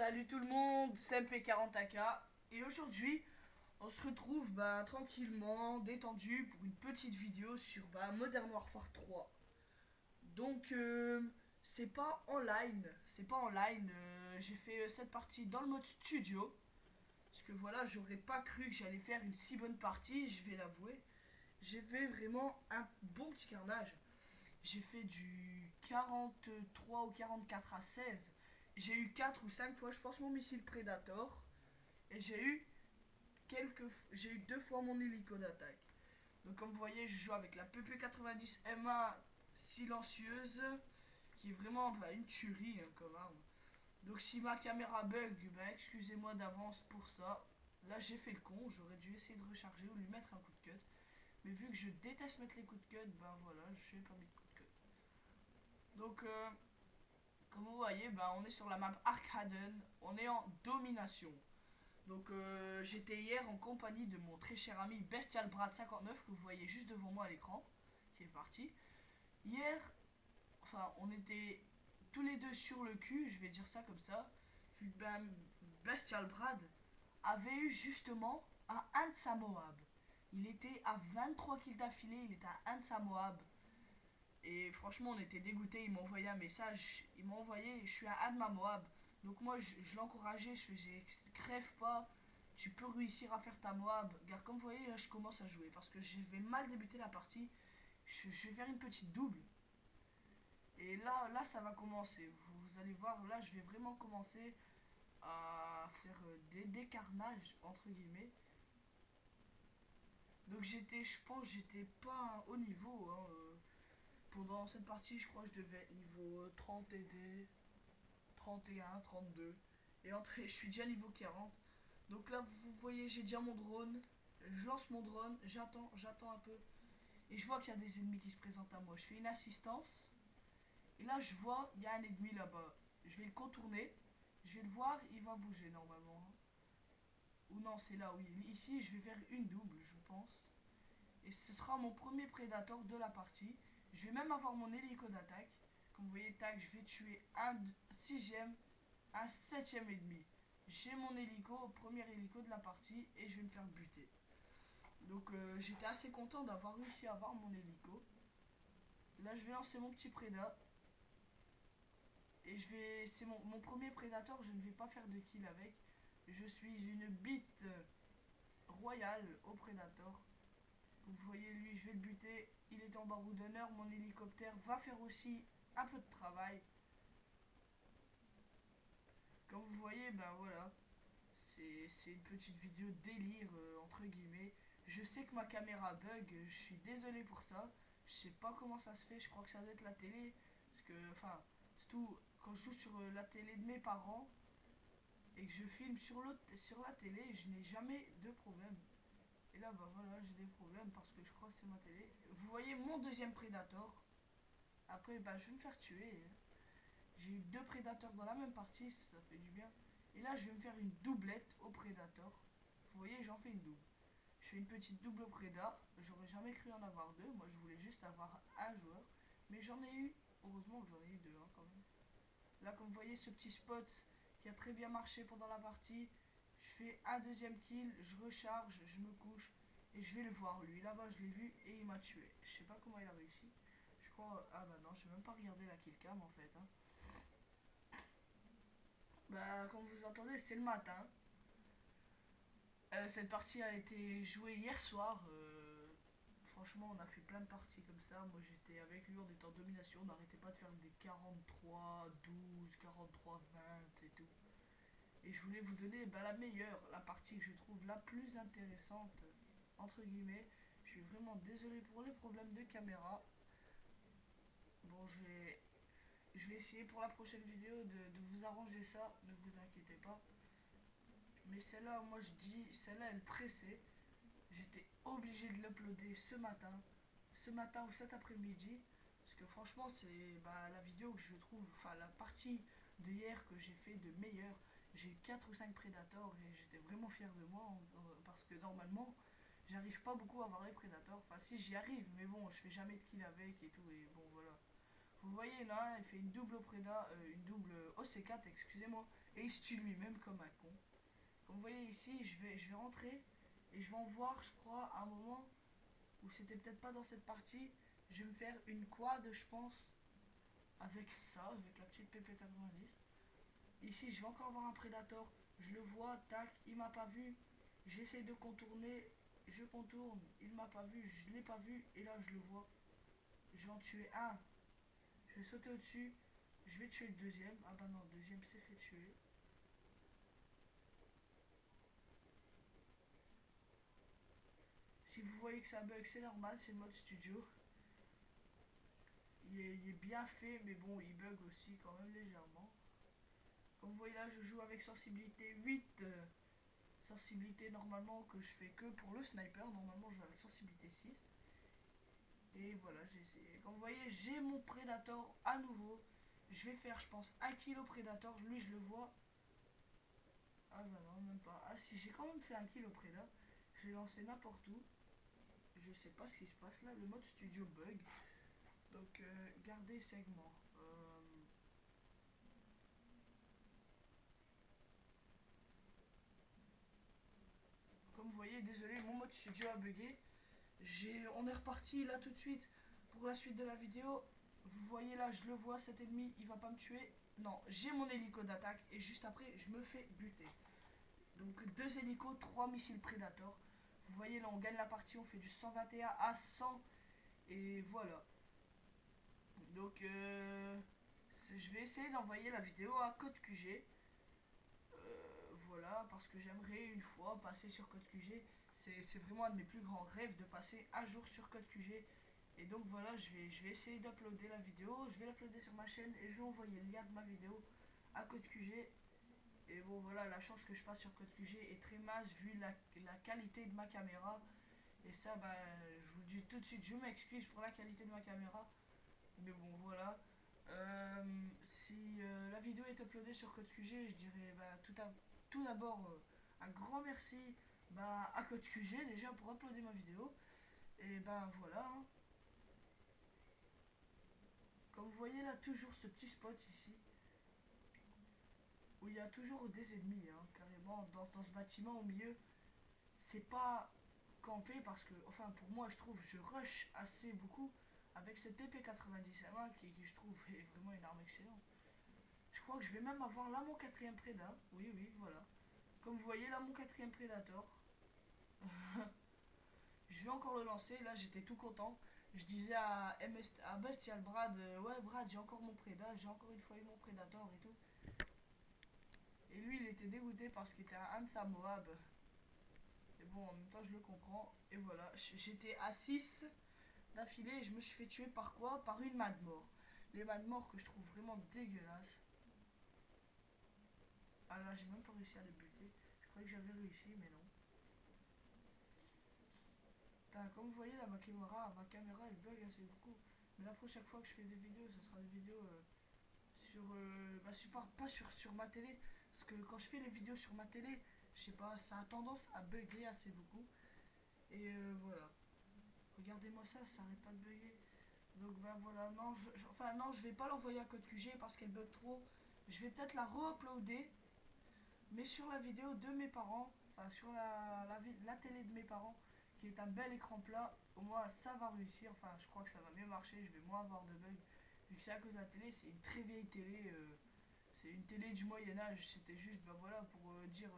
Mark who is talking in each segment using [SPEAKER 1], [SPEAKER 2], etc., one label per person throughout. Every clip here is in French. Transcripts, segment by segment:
[SPEAKER 1] Salut tout le monde, c'est MP40AK et aujourd'hui on se retrouve tranquillement, détendu pour une petite vidéo sur Modern Warfare 3. Donc c'est pas en ligne, j'ai fait cette partie dans le mode studio. Parce que voilà, j'aurais pas cru que j'allais faire une si bonne partie, je vais l'avouer. J'ai fait vraiment un bon petit carnage. J'ai fait du 43 ou 44 à 16. J'ai eu 4 ou 5 fois, je pense, mon missile Predator. Et j'ai eu 2 fois mon hélico d'attaque. Donc comme vous voyez, je joue avec la PP90 MA silencieuse, qui est vraiment une tuerie comme arme. Donc si ma caméra bug, excusez-moi d'avance pour ça. Là j'ai fait le con, j'aurais dû essayer de recharger ou lui mettre un coup de cut. Mais vu que je déteste mettre les coups de cut, voilà, je n'ai pas mis de coup de cut. Donc comme vous voyez, on est sur la map Arcaden, on est en domination. Donc j'étais hier en compagnie de mon très cher ami Bestial Brad 59 que vous voyez juste devant moi à l'écran, qui est parti. Hier, on était tous les deux sur le cul, je vais dire ça comme ça. Bestial Brad avait eu justement un Hansa Moab. Il était à 23 kills d'affilée, il était à Hansa Moab. Et franchement, on était dégoûtés. Il m'a envoyé un message. Il m'a envoyé, je suis un Adma Moab. Donc moi, je l'encourageais. Je faisais, crève pas. Tu peux réussir à faire ta Moab. Car comme vous voyez, là, je commence à jouer. Parce que je vais mal débuter la partie. Je vais faire une petite double. Et là, ça va commencer. Vous allez voir, là, je vais vraiment commencer à faire des carnages, entre guillemets. Donc je pense, j'étais pas au niveau. Pendant cette partie, je crois que je devais être niveau 30 AD, 31, 32. Et entrée, je suis déjà niveau 40. Donc là, vous voyez, j'ai déjà mon drone. Je lance mon drone, j'attends un peu. Et je vois qu'il y a des ennemis qui se présentent à moi. Je fais une assistance. Et là, je vois, il y a un ennemi là-bas. Je vais le contourner. Je vais le voir, il va bouger normalement. Ou non, c'est là, oui. Ici, je vais faire une double, je pense. Et ce sera mon premier prédateur de la partie. Je vais même avoir mon hélico d'attaque. Comme vous voyez, tac, je vais tuer un sixième, un septième ennemi. J'ai mon hélico, premier hélico de la partie, et je vais me faire buter. Donc j'étais assez content d'avoir réussi à avoir mon hélico. Là, je vais lancer mon petit prédat. Et c'est mon premier prédateur, je ne vais pas faire de kill avec. Je suis une bite royale au prédateur. Vous voyez, lui, je vais le buter. Il est en barreau d'honneur. Mon hélicoptère va faire aussi un peu de travail. Comme vous voyez, voilà. C'est une petite vidéo délire, entre guillemets. Je sais que ma caméra bug. Je suis désolé pour ça. Je sais pas comment ça se fait. Je crois que ça doit être la télé. Parce que, c'est tout. Quand je joue sur la télé de mes parents et que je filme sur la télé, je n'ai jamais de problème. Et là, voilà, j'ai des problèmes parce que je crois que c'est ma télé. Vous voyez mon deuxième prédateur. Après, je vais me faire tuer. J'ai eu deux prédateurs dans la même partie, ça fait du bien. Et là, je vais me faire une doublette au prédateur. Vous voyez, j'en fais une double. Je fais une petite double au prédat. J'aurais jamais cru en avoir deux. Moi, je voulais juste avoir un joueur. Mais j'en ai eu. Heureusement que j'en ai eu deux, quand même. Là, comme vous voyez, ce petit spot qui a très bien marché pendant la partie. Je fais un deuxième kill, je recharge, je me couche. Et je vais le voir, lui. Là-bas, je l'ai vu et il m'a tué. Je sais pas comment il a réussi. Je crois... Ah non, je vais même pas regarder la killcam, en fait. Comme vous entendez, c'est le matin. Cette partie a été jouée hier soir. Franchement, on a fait plein de parties comme ça. Moi, j'étais avec lui, on était en domination. On n'arrêtait pas de faire des 43, 12, 43, 20 et tout. Et je voulais vous donner la meilleure, la partie que je trouve la plus intéressante, entre guillemets. Je suis vraiment désolé pour les problèmes de caméra. Bon, je vais essayer pour la prochaine vidéo de vous arranger ça. Ne vous inquiétez pas. Mais celle-là, moi je dis, celle-là elle pressait. J'étais obligé de l'uploader ce matin ou cet après-midi. Parce que franchement, c'est la vidéo que je trouve, la partie de hier que j'ai fait de meilleure. J'ai eu 4 ou 5 prédateurs et j'étais vraiment fier de moi. Parce que normalement, j'arrive pas beaucoup à avoir les prédateurs. Enfin, si j'y arrive, mais bon, je fais jamais de kill avec et tout. Et bon, voilà. Vous voyez là, il fait une double préda, une double OC4, excusez-moi. Et il se tue lui-même comme un con. Comme vous voyez ici, je vais rentrer et je vais en voir, je crois, à un moment où c'était peut-être pas dans cette partie. Je vais me faire une quad, je pense, avec ça, avec la petite PP90. Ici, je vais encore avoir un Predator. Je le vois, tac, il m'a pas vu. J'essaie de contourner, je contourne, il m'a pas vu, je l'ai pas vu, et là je le vois. Je vais en tuer un. Je vais sauter au-dessus. Je vais tuer le deuxième. Ah bah non, le deuxième s'est fait tuer. Si vous voyez que ça bug, c'est normal, c'est le mode studio. Il est bien fait, mais bon, il bug aussi quand même légèrement. Comme vous voyez là, je joue avec sensibilité 8. Sensibilité normalement que je fais que pour le sniper. Normalement, je joue avec sensibilité 6. Et voilà, j'ai essayé. Comme vous voyez, j'ai mon Predator à nouveau. Je vais faire, je pense, 1 kilo Predator. Lui, je le vois. Ah bah non, même pas. Ah si, j'ai quand même fait 1 kilo Predator. Je l'ai lancé n'importe où. Je sais pas ce qui se passe là. Le mode studio bug. Donc, garder segment. Comme vous voyez, désolé, mon mode studio a bugué. On est reparti là tout de suite pour la suite de la vidéo. Vous voyez là, je le vois, cet ennemi, il va pas me tuer. Non, j'ai mon hélico d'attaque et juste après, je me fais buter. Donc 2 hélicos, 3 missiles Predator. Vous voyez là, on gagne la partie, on fait du 121 à 100. Et voilà. Donc je vais essayer d'envoyer la vidéo à Code QG. Voilà, parce que j'aimerais une fois passer sur Code QG. C'est vraiment un de mes plus grands rêves de passer un jour sur Code QG. Et donc voilà, je vais essayer d'uploader la vidéo. Je vais l'uploader sur ma chaîne et je vais envoyer le lien de ma vidéo à Code QG. Et bon voilà, la chance que je passe sur Code QG est très mince vu la qualité de ma caméra. Et ça, bah, je vous dis tout de suite, je m'excuse pour la qualité de ma caméra. Mais bon, voilà. Si la vidéo est uploadée sur Code QG, je dirais bah, tout d'abord un grand merci bah, à Code QG déjà pour uploader ma vidéo. Et ben voilà. Hein. Comme vous voyez là, toujours ce petit spot ici. Où il y a toujours des ennemis, hein, carrément, dans ce bâtiment au milieu. C'est pas campé parce que, enfin pour moi je trouve, je rush assez beaucoup avec cette PP90 M1 qui je trouve est vraiment une arme excellente. Je crois que je vais même avoir là mon quatrième Prédat. Oui, oui, voilà. Comme vous voyez, là mon quatrième Predator. Je vais encore le lancer. Là, j'étais tout content. Je disais à Bestial Brad, ouais, Brad, j'ai encore mon Prédat. J'ai encore une fois eu mon Predator et tout. Et lui, il était dégoûté parce qu'il était un de sa Moab. Et bon, en même temps, je le comprends. Et voilà, j'étais à 6 d'affilée et je me suis fait tuer par quoi? Par une Mad Mort. Les Mad Morts que je trouve vraiment dégueulasses. Ah là, j'ai même pas réussi à les buter. Je croyais que j'avais réussi, mais non. Putain, comme vous voyez là, ma caméra elle bug assez beaucoup. Mais la prochaine fois que je fais des vidéos, ce sera des vidéos sur, bah, pas sur ma télé. Parce que quand je fais les vidéos sur ma télé, je sais pas, ça a tendance à bugger assez beaucoup. Et voilà. Regardez-moi ça, ça arrête pas de bugger. Donc bah voilà, non, enfin non, je vais pas l'envoyer à Code QG parce qu'elle bug trop. Je vais peut-être la re-uploader, mais sur la vidéo de mes parents, enfin sur la télé de mes parents, qui est un bel écran plat, au moins ça va réussir, enfin je crois que ça va mieux marcher, je vais moins avoir de bugs, vu que c'est à cause de la télé, c'est une très vieille télé, c'est une télé du Moyen-Âge, c'était juste, bah voilà, pour dire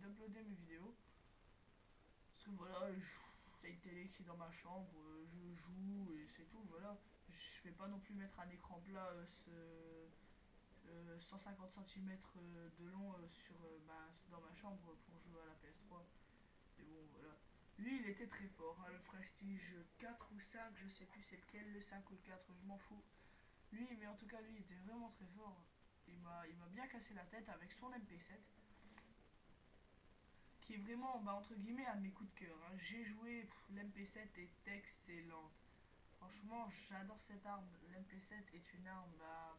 [SPEAKER 1] d'uploader mes vidéos, parce que voilà, c'est une télé qui est dans ma chambre, je joue et c'est tout, voilà, je vais pas non plus mettre un écran plat 150 cm de long bah, dans ma chambre pour jouer à la PS3. Mais bon, voilà. Lui, il était très fort. Hein, le Prestige 4 ou 5, je sais plus c'est lequel, le 5 ou le 4, je m'en fous. Lui, mais en tout cas, lui, il était vraiment très fort. Il m'a bien cassé la tête avec son MP7. Qui est vraiment, bah, entre guillemets, un de mes coups de cœur. Hein. J'ai joué, l'MP7 est excellente. Franchement, j'adore cette arme. L'MP7 est une arme, bah,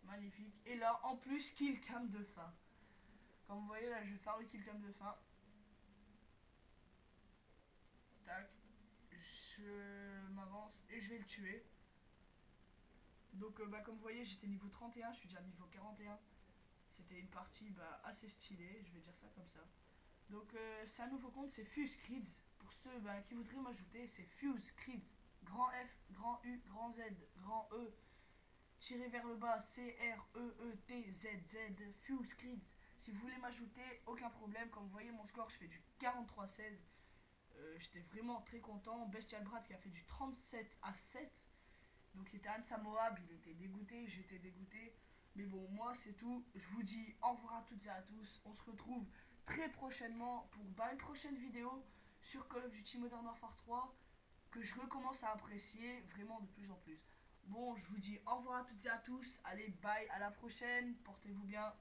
[SPEAKER 1] magnifique. Et là, en plus, kill cam de fin. Comme vous voyez, là, je vais faire le kill cam de fin. Tac. Je m'avance et je vais le tuer. Donc, bah, comme vous voyez, j'étais niveau 31, je suis déjà niveau 41. C'était une partie assez stylée, je vais dire ça comme ça. Donc c'est un nouveau compte, c'est Fuse Creeds. Pour ceux qui voudraient m'ajouter, c'est Fuse Creeds. Grand F, grand U, grand Z, grand E, tiré vers le bas, C-R-E-E-T-Z-Z, Fuse Creeds. Si vous voulez m'ajouter, aucun problème. Comme vous voyez mon score, je fais du 43-16. J'étais vraiment très content. Bestial Brad qui a fait du 37-7. Donc il était Hansa Moab, il était dégoûté, j'étais dégoûté. Mais bon, moi c'est tout. Je vous dis au revoir à toutes et à tous. On se retrouve très prochainement pour une prochaine vidéo sur Call of Duty Modern Warfare 3 que je recommence à apprécier vraiment de plus en plus. Bon, je vous dis au revoir à toutes et à tous. Allez, bye, à la prochaine. Portez-vous bien.